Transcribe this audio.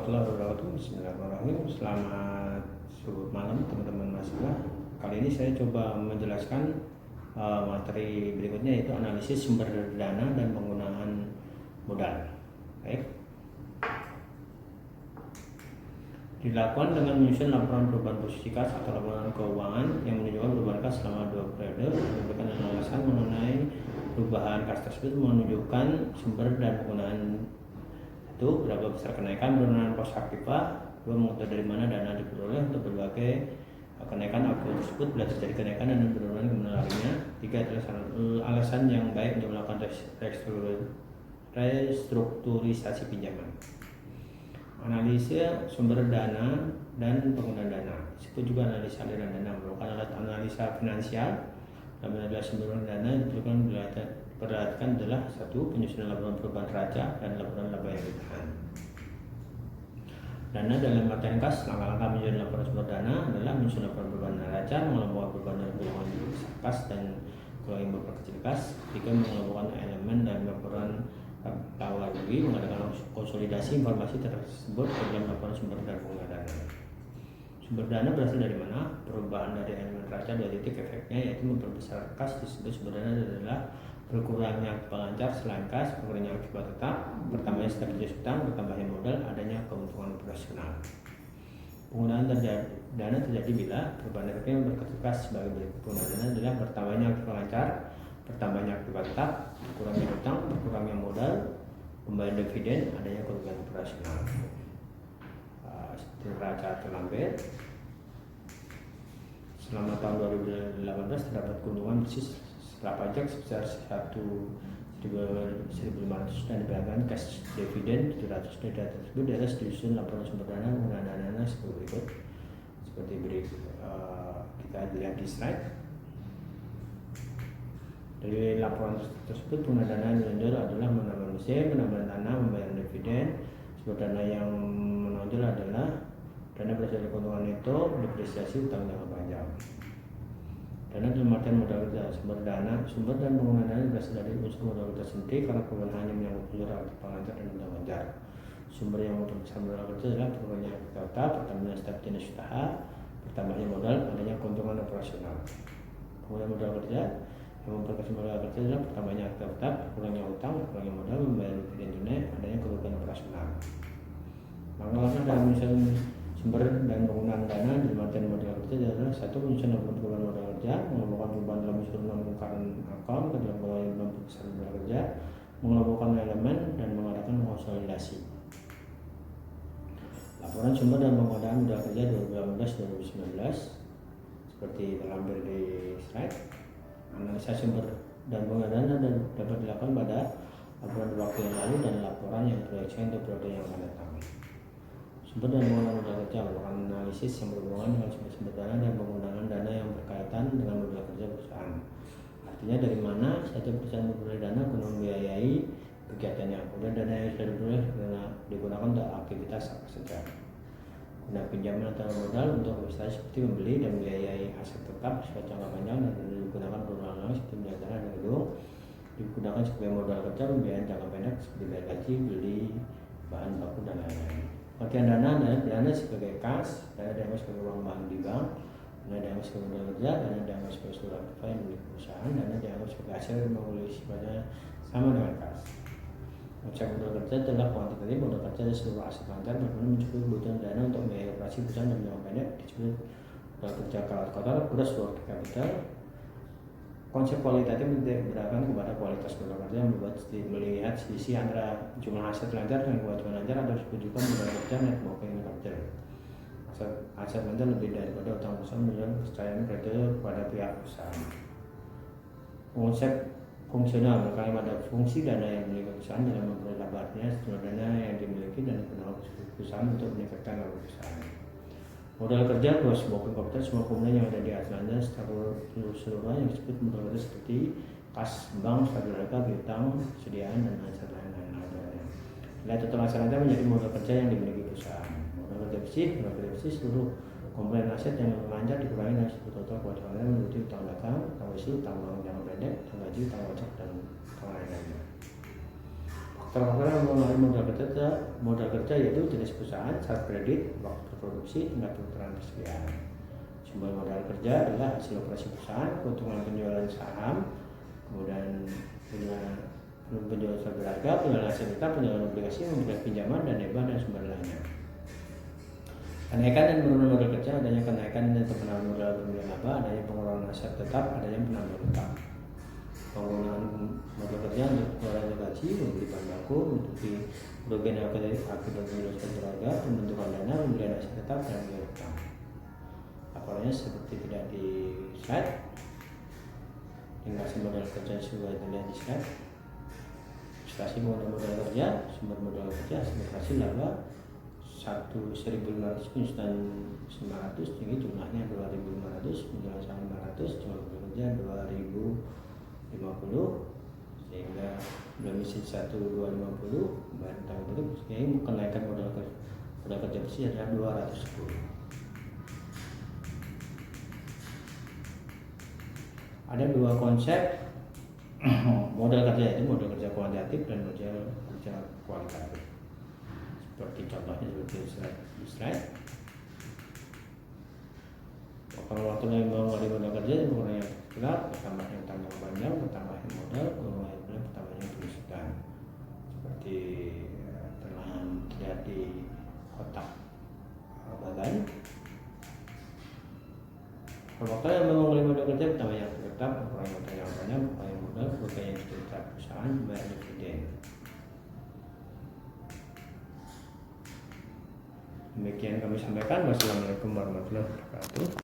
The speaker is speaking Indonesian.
warahmatullahi wabarakatuh. Bismillahirrahmanirrahim. Selamat subuh malam teman-teman mahasiswa. Kali ini saya coba menjelaskan materi berikutnya, yaitu analisis sumber dana dan penggunaan modal. Baik. Dilakukan dengan menyusun laporan perubahan posisi kas atau laporan keuangan yang menunjukkan perubahan kas selama 2 periode, memberikan alasan mengenai perubahan kas tersebut, menunjukkan sumber dan penggunaan itu, berapa besar kenaikan penurunan pos aktiva, mengetahui dari mana dana diperoleh untuk berbagai kenaikan aktiva tersebut, bila terjadi kenaikan dan penurunan kemana lainnya. 3 adalah alasan yang baik untuk melakukan restrukturisasi pinjaman. Analisa sumber dana dan penggunaan dana, disebut juga analisa aliran dana, merupakan alat analisa finansial. Dalam analisa sumber dana diperlukan perhatikan adalah 1. Penyusunan laporan perubahan neraca dan laporan laba yang ditahan. Dana dalam artian kas. Langkah-langkah menyusun laporan sumber dana adalah menyusun laporan perubahan neraca, mengelompokkan perubahan dalam golongan besar kas dan golongan yang berkecil kas. 3. Mengelompokkan elemen dan laporan laba rugi, mengadakan konsolidasi informasi tersebut ke dalam laporan sumber dan penggunaan dana. Sumber dana berasal dari mana? Perubahan dari elemen neraca 2 titik efeknya, yaitu memperbesar kas. Disebut sumber dana adalah berkurangnya pengancar selain kas, berkurangnya akibat tetap, bertambahnya stabilitas utang, bertambahnya modal, adanya keuntungan operasional. Penggunaan dana terjadi bila perubahan efeknya memperkecil kas. Sebagai berikut penggunaan dana adalah bertambahnya akibat pengancar, bertambahnya akibat tetap, berkurangnya utang, berkurangnya modal, pembayaran dividen, adanya kerugian operasional. Neraca terlampir. Selama tahun 2018 terdapat keuntungan bersih setelah pajak sebesar 1.500 dan dibayarkan cash dividen 700. Data tersebut di atas disusun laporan sumber dana penggunaan dana seperti berikut. Seperti berikut, kita lihat di slide. Dari laporan tersebut, penggunaan dana yang menonjol adalah menambah mesin, menambah tanah, membayar dividen. Sumber dana yang menonjol adalah dana berasal dari keuntungan itu, depresiasi, utang jangka panjang. Dana dalam artian modal kerja. Sumber dan penggunaan dana berasal dari unsur modal kerja sendiri, karena perubahan hanya menyangkut unsur aktif pengantar dan utang wajar. Sumber yang memperbesar modal kerja adalah perubahannya tetap, pertambahan stabilitas usaha, bertambahnya modal, adanya keuntungan operasional. Penggunaan modal kerja yang memperkecil modal kerja adalah pertambahannya tetap, kurangnya utang, kurangnya modal, membayar dividen tunai, adanya kerugian operasional. Langkah-langkah dalam menyusun sumber dan penggunaan dana dalam artian modal kerja adalah 1. Menyusun laporan perubahan modal kerja, mengelompokkan perubahan dalam unsur non-current account ke dalam golongan yang besar modal kerja, mengelompokkan elemen dan mengadakan konsolidasi. Laporan sumber dan penggunaan modal kerja 2018-2019 seperti terlampir di slide. Analisa sumber dan penggunaan dana dapat dilakukan pada laporan waktu yang lalu dan laporan yang proyeksi untuk periode yang akan datang. Sumber dan penggunaan modal kerja merupakan analisis yang berhubungan dengan sumber dana dan penggunaan dana yang berkaitan dengan modal kerja perusahaan. Artinya dari mana saja perusahaan memperoleh dana guna membiayai kegiatannya. Kemudian dana yang sudah diperoleh digunakan untuk aktivitas apa saja. Guna pinjaman atau modal untuk investasi seperti membeli dan membiayai aset tetap sesuai jangka panjang, dan digunakan berulang-ulang seperti menjaga dan gedung. Digunakan sebagai modal kerja pembiayaan jangka pendek seperti bayar gaji, beli bahan baku dan lain-lain. Pengertian dana adalah dana sebagai kas, dana dianggap sebagai uang bank di bank, dana dianggap sebagai modal kerja, dana dianggap sebagai surat aktiva yang milik perusahaan, dana dianggap sebagai hasil yang memiliki sifatnya sama dengan kas. Konsep modal kerja adalah kuantitatif. Modal kerja adalah seluruh aset lancar berguna mencukupi kebutuhan dana untuk membiayai operasi perusahaan dalam jangka pendek, disebut modal kerja. Kotor gross working capital. Konsep kualitatif berdasarkan kepada kualitas modal kerja yang membuat melihat sisi antara jumlah aset lancar dan kewajiban lancar, atau disebut juga modal kerja net working capital. Aset lancar lebih daripada utang perusahaan menunjukkan kepercayaan kreditor kepada pihak perusahaan. Konsep fungsional, kalimat ada fungsi dana yang dimiliki perusahaan dalam memperoleh laba, artinya sejumlah dana yang dimiliki dan digunakan perusahaan untuk meningkatkan laba perusahaan. Modal kerja gross working capital, semua komponen yang ada di aset lancar secara keseluruhan yang disebut modal kerja seperti kas, bank, stabil harga, piutang, sediaan, dan aset lain-lain. Nilai total aset lancar menjadi modal kerja yang dimiliki perusahaan. Modal kerja bersih seluruh komponen aset yang lancar dikurangi dari total kewajiban meliputi utang dagang, utang isi, utang bank jangka pendek, utang gaji, utang pajak, dan utang lain-lainnya. Faktor-faktor yang mempengaruhi modal kerja yaitu jenis perusahaan, syarat kredit, waktu produksi, tingkat putaran persediaan. Sumber modal kerja adalah hasil operasi perusahaan, keuntungan penjualan saham, kemudian penjualan surat berharga, penjualan aset tetap, penjualan obligasi, memberikan pinjaman dan hibah dan sumber lainnya. Kenaikan dan penurunan modal kerja, adanya kenaikan atau penambahan modal pembelian laba, adanya pengurangan aset tetap, adanya penambahan utang. Penggunaan modal kerja untuk pengeluaran gaji, membeli bahan baku, menutupi kerugian akibat penjualan surat berharga, pembentukan dana, pembelian aset tetap, dan pembelian utang. Laporannya seperti tidak di slide. Ringkasan modal kerja sesuai terlihat di slide. Prestasi modal kerja, sumber modal kerja, hasil laba 1.500 penjualan 900, tinggi jumlahnya 2.500, penjualan saham 500, jumlah modal kerja 2.050, sehingga mesin 1.250 bantang bentuk, sehingga kenaikan modal kerja bersih adalah 210. Ada dua konsep modal kerja, yaitu modal kerja kuantitatif dan modal kerja kualitatif. Seperti contohnya seperti di slide. Kalau waktu yang mengalami modal kerja yang mengurangi yang gelap, bertambah yang tanggal panjang, bertambah yang modal, mengurangi yang bertambah yang penyusutan. Seperti telah terlihat di kotak bagan. Waktu yang mengalami modal kerja bertambah yang tetap, mengurangi modal yang banyak, mengurangi modal, kerugian yang diderita perusahaan, bayar dividen. Demikian kami sampaikan. Wassalamualaikum warahmatullahi wabarakatuh.